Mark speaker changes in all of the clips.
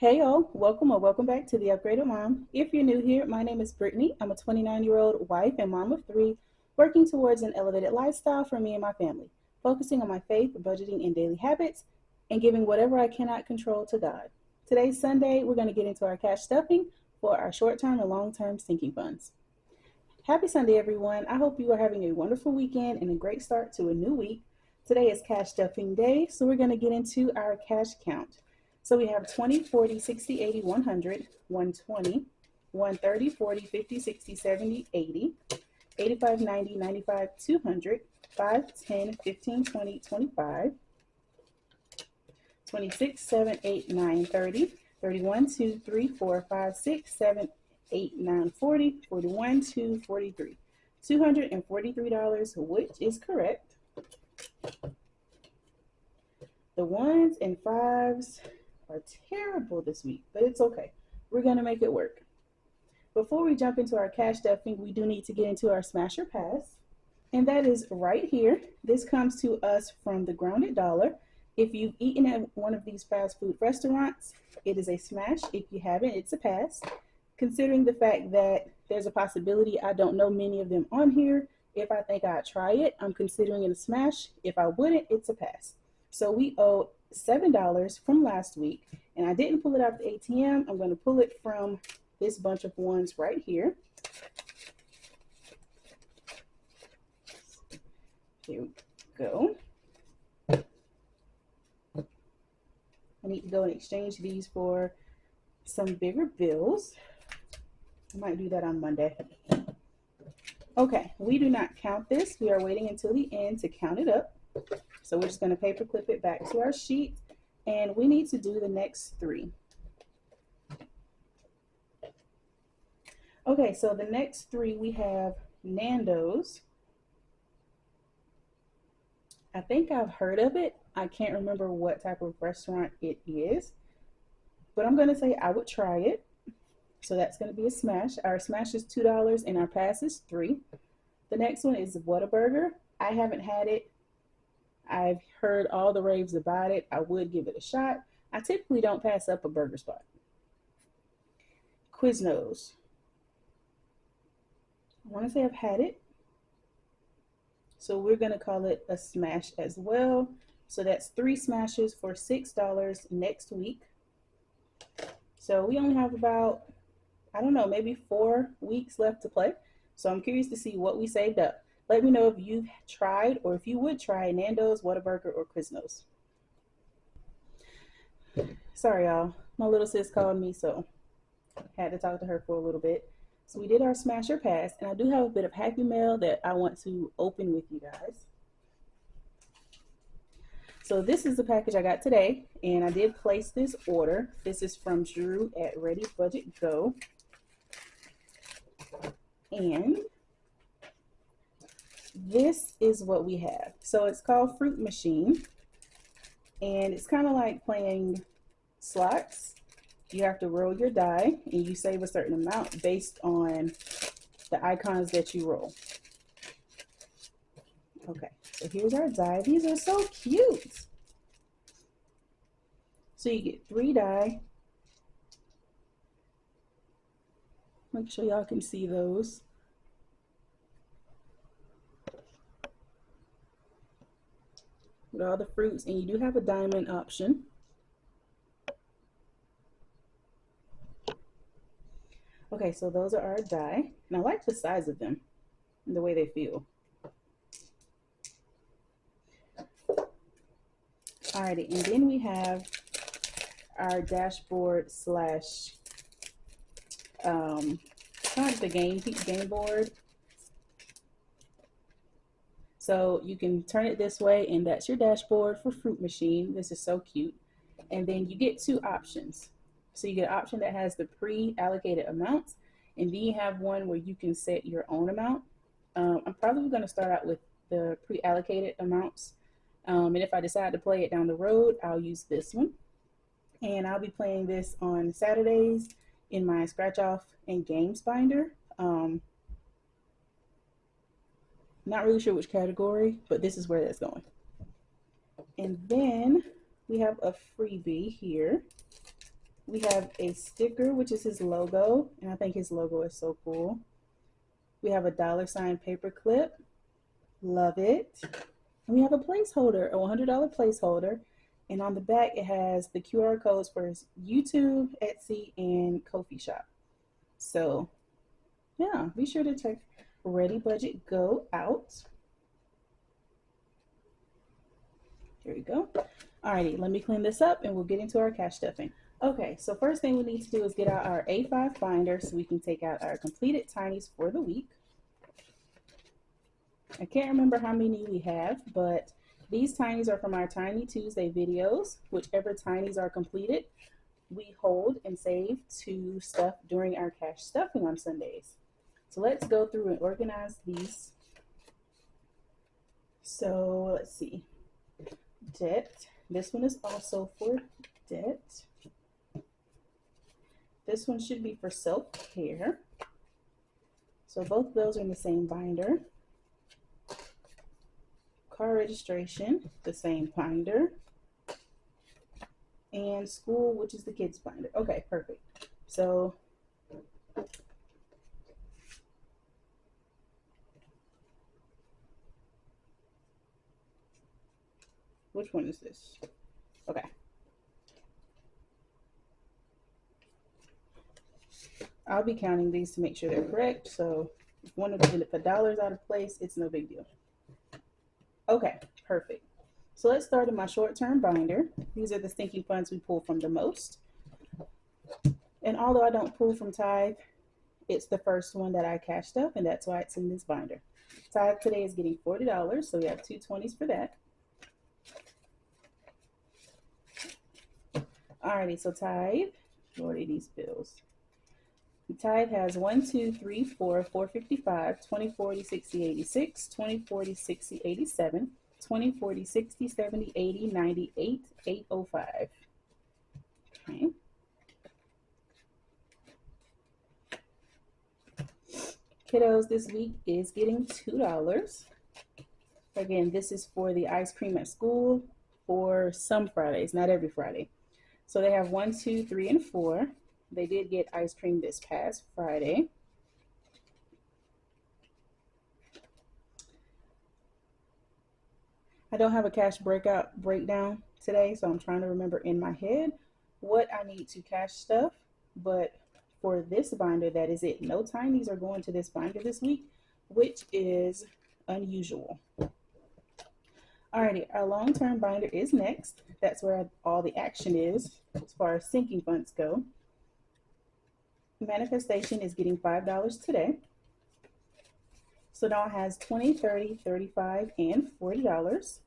Speaker 1: Hey all, welcome or welcome back to the Upgraded Mom. If you're new here, my name is Brittany. I'm a 29-year-old wife and mom of three, working towards an elevated lifestyle for me and my family, focusing on my faith, budgeting, and daily habits, and giving whatever I cannot control to God. Today's Sunday, we're going to get into our cash stuffing for our short-term and long-term sinking funds. Happy Sunday, everyone. I hope you are having a wonderful weekend and a great start to a new week. Today is cash stuffing day, so we're going to get into our cash count. So we have 20, 40, 60, 80, 100, 120, 130, 40, 50, 60, 70, 80, 85, 90, 95, 200, 5, 10, 15, 20, 25, 26, 7, 8, 9, 30, 31, 2, 3, 4, 5, 6, 7, 8, 9, 40, 41, 2, 43. $243, which is correct. The ones and fives are terrible this week, but it's okay. We're going to make it work. Before we jump into our cash stuffing, we do need to get into our smash or pass, and that is right here. This comes to us from the Grounded Dollar. If you've eaten at one of these fast food restaurants, it is a smash. If you haven't, it's a pass. Considering the fact that there's a possibility I don't know many of them on here, if I think I'd try it, I'm considering it a smash. If I wouldn't, it's a pass. So we owe $7 from last week, and I didn't pull it out the ATM. I'm going to pull it from this bunch of ones right here. Here we go. I need to go and exchange these for some bigger bills. I might do that on Monday. Okay, we do not count this. We are waiting until the end to count it up. So we're just going to paper clip it back to our sheet, and we need to do the next three. Okay, so the next three we have Nando's. I think I've heard of it. I can't remember what type of restaurant it is, but I'm going to say I would try it. So that's going to be a smash. Our smash is $2 and our pass is $3. The next one is Whataburger. I haven't had it. I've heard all the raves about it. I would give it a shot. I typically don't pass up a burger spot. Quiznos. I want to say I've had it. So we're going to call it a smash as well. So that's 3 smashes for $6 next week. So we only have about, I don't know, maybe 4 weeks left to play. So I'm curious to see what we saved up. Let me know if you've tried or if you would try Nando's, Whataburger, or Quiznos. Sorry, y'all. My little sis called me, so I had to talk to her for a little bit. So we did our smash or pass, and I do have a bit of Happy Mail that I want to open with you guys. So this is the package I got today, and I did place this order. This is from Drew at Ready Budget Go. And this is what we have. So it's called Fruit Machine, and it's kind of like playing slots. You have to roll your die, and you save a certain amount based on the icons that you roll. Okay, so here's our die. These are so cute. So you get 3 die. Make sure y'all can see those. With all the fruits, and you do have a diamond option. Okay, so those are our die, and I like the size of them and the way they feel. Alrighty, and then we have our dashboard slash kind of the game board. So you can turn it this way, and that's your dashboard for Fruit Machine. This is so cute. And then you get 2 options. So you get an option that has the pre-allocated amounts, and then you have one where you can set your own amount. I'm probably going to start out with the pre-allocated amounts. And if I decide to play it down the road, I'll use this one. And I'll be playing this on Saturdays in my scratch off and games binder. Not really sure which category, but this is where that's going. And then we have a freebie here. We have a sticker, which is his logo, and I think his logo is so cool. We have a $ paper clip. Love it. And we have a placeholder, a $100 placeholder. And on the back, it has the QR codes for his YouTube, Etsy, and Ko-fi shop. So, yeah, be sure to check Ready Budget Go out. Here we go. Alrighty, let me clean this up and we'll get into our cash stuffing. Okay, so first thing we need to do is get out our A5 binder so we can take out our completed tinies for the week. I can't remember how many we have, but these tinies are from our Tiny Tuesday videos. Whichever tinies are completed, we hold and save to stuff during our cash stuffing on Sundays. So let's go through and organize these. So let's see. Debt. This one is also for debt. This one should be for self-care. So both of those are in the same binder. Car registration, the same binder. And school, which is the kids binder. Okay, perfect. So which one is this? Okay. I'll be counting these to make sure they're correct. So if one of them, if a dollar's out of place, it's no big deal. Okay, perfect. So let's start in my short-term binder. These are the stinking funds we pull from the most. And although I don't pull from Tithe, it's the first one that I cashed up, and that's why it's in this binder. Tithe today is getting $40, so we have 2 20s for that. Alrighty, so Tithe, Lordy, these bills. Tithe has 1, 2, 3, 4, 455, 20, 40, 60, 86, 20, 40, 60, 87, 20, 40, 60, 70, 80, 98, 805. Okay. Kiddos this week is getting $2. Again, this is for the ice cream at school for some Fridays, not every Friday. So they have 1, 2, 3, and 4. They did get ice cream this past Friday. I don't have a cash breakdown today, so I'm trying to remember in my head what I need to cash stuff. But for this binder, that is it. No tinies are going to this binder this week, which is unusual. Alrighty, our long-term binder is next. That's where all the action is as far as sinking funds go. Manifestation is getting $5 today. So now it has 20, 30, 35, and $40.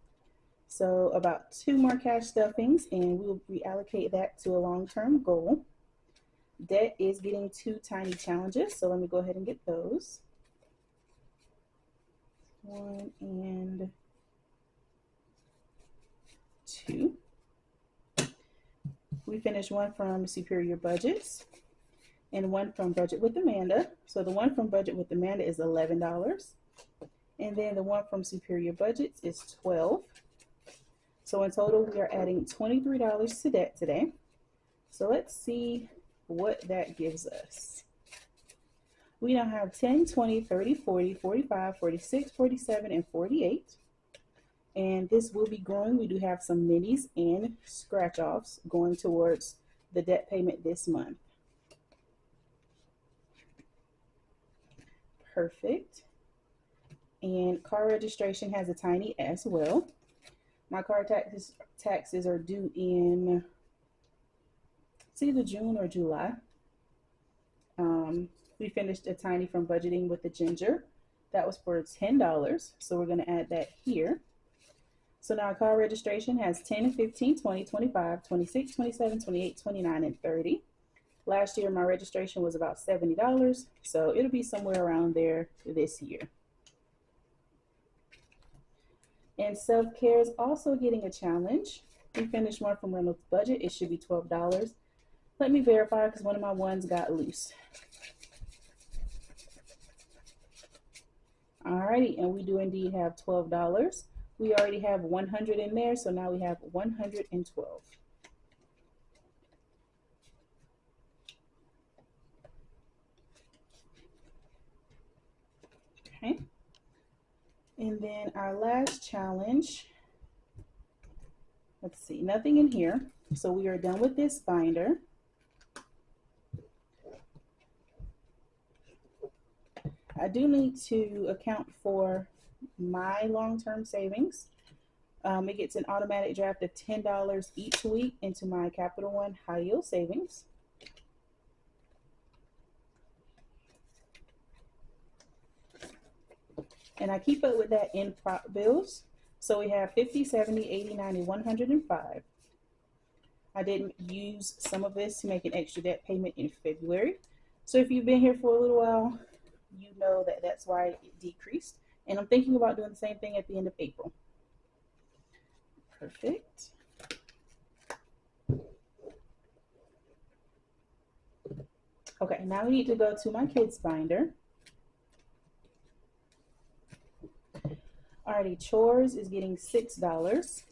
Speaker 1: So about 2 more cash stuffings, and we'll reallocate that to a long-term goal. Debt is getting 2 tiny challenges, so let me go ahead and get those. 1 and 2. We finished one from Superior Budgets and one from Budget with Amanda. So the one from Budget with Amanda is $11. And then the one from Superior Budgets is $12. So in total, we are adding $23 to debt today. So let's see what that gives us. We now have 10, 20, 30, 40, 45, 46, 47, and 48. And this will be growing. We do have some minis and scratch-offs going towards the debt payment this month. Perfect. And car registration has a tiny as well. My car taxes are due in, it's either June or July. We finished a tiny from Budgeting with the Ginger. That was for $10, so we're going to add that here. So now car registration has 10, 15, 20, 25, 26, 27, 28, 29, and 30. Last year, my registration was about $70, so it'll be somewhere around there this year. And self-care is also getting a challenge. We finished one from Reynolds Budget. It should be $12. Let me verify because one of my ones got loose. Alrighty, and we do indeed have $12. We already have 100 in there, so now we have 112. Okay. And then our last challenge, let's see, nothing in here. So we are done with this binder. I do need to account for my long-term savings. It gets an automatic draft of $10 each week into my Capital One high yield savings. And I keep up with that in prop bills. So we have 50, 70, 80, 90, 105. I didn't use some of this to make an extra debt payment in February. So if you've been here for a little while, you know that that's why it decreased. And I'm thinking about doing the same thing at the end of April. Perfect. Okay, now we need to go to my kids binder. Alrighty, chores is getting $6.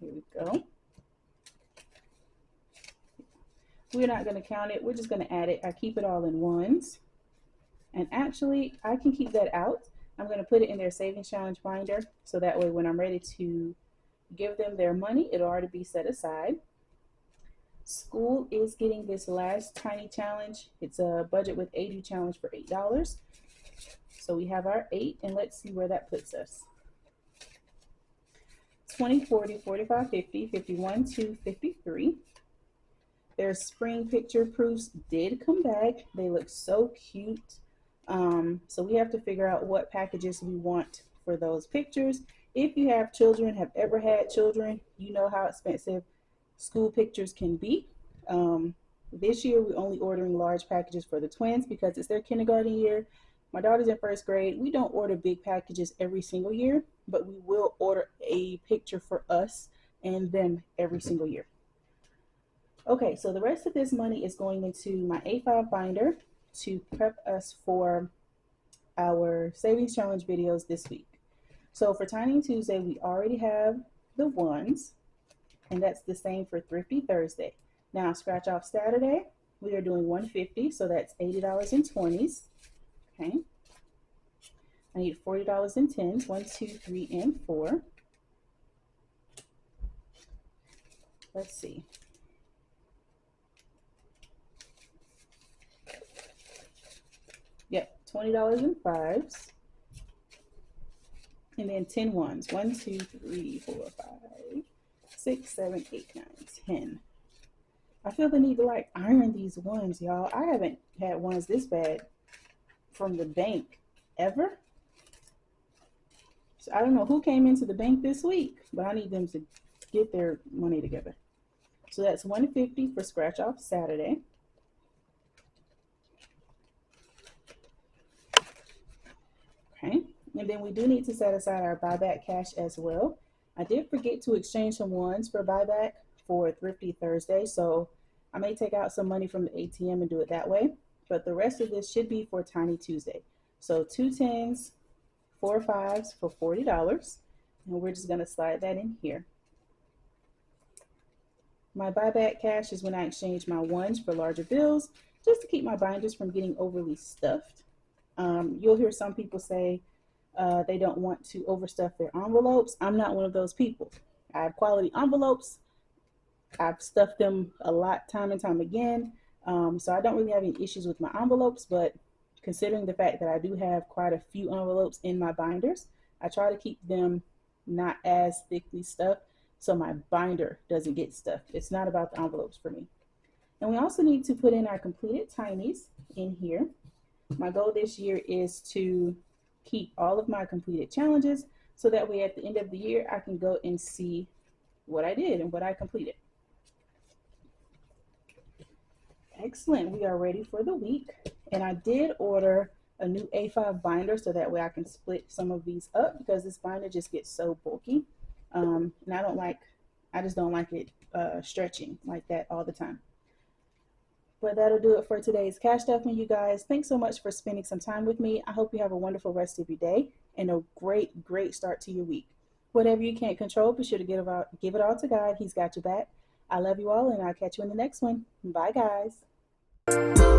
Speaker 1: Here we go. We're not going to count it. We're just going to add it. I keep it all in ones. And actually, I can keep that out. I'm going to put it in their savings challenge binder. So that way, when I'm ready to give them their money, it'll already be set aside. School is getting this last tiny challenge. It's a budget with 80 challenge for $8. So we have our 8, and let's see where that puts us. 20, 40, 45, 50, 51, 2, 53. Their spring picture proofs did come back. They look so cute. So we have to figure out what packages we want for those pictures. If you have children, have ever had children, you know how expensive school pictures can be. This year we're only ordering large packages for the twins because it's their kindergarten year. My daughter's in first grade. We don't order big packages every single year, but we will order a picture for us and them every single year. Okay, so the rest of this money is going into my A5 binder to prep us for our savings challenge videos this week. So for Tiny Tuesday, we already have the ones, and that's the same for Thrifty Thursday. Now, scratch off Saturday, we are doing 150, so that's $80 in 20s. Okay. I need $40 in 10s, 1, 2, 3, and 4. Let's see. Yep, $20 in 5s. And then 10 ones. 1, 2, 3, 4, 5, 6, 7, 8, 9, 10. I feel the need to like iron these ones, y'all. I haven't had ones this bad from the bank ever. So I don't know who came into the bank this week, but I need them to get their money together. So that's 150 for scratch off Saturday. Okay, and then we do need to set aside our buyback cash as well. I did forget to exchange some ones for buyback for Thrifty Thursday, so I may take out some money from the ATM and do it that way. But the rest of this should be for Tiny Tuesday. So 2 10s, 4 5s for $40, and we're just going to slide that in here. My buyback cash is when I exchange my ones for larger bills, just to keep my binders from getting overly stuffed. You'll hear some people say they don't want to overstuff their envelopes. I'm not one of those people. I have quality envelopes. I've stuffed them a lot time and time again. So I don't really have any issues with my envelopes, but considering the fact that I do have quite a few envelopes in my binders, I try to keep them not as thickly stuffed so my binder doesn't get stuffed. It's not about the envelopes for me. And we also need to put in our completed tinies in here. My goal this year is to keep all of my completed challenges so that way at the end of the year I can go and see what I did and what I completed. Excellent, we are ready for the week. And I did order a new A5 binder so that way I can split some of these up because this binder just gets so bulky. And I just don't like it stretching like that all the time. But that'll do it for today's cash stuffing, you guys. Thanks so much for spending some time with me. I hope you have a wonderful rest of your day and a great, great start to your week. Whatever you can't control, be sure to give it all to God. He's got your back. I love you all, and I'll catch you in the next one. Bye, guys.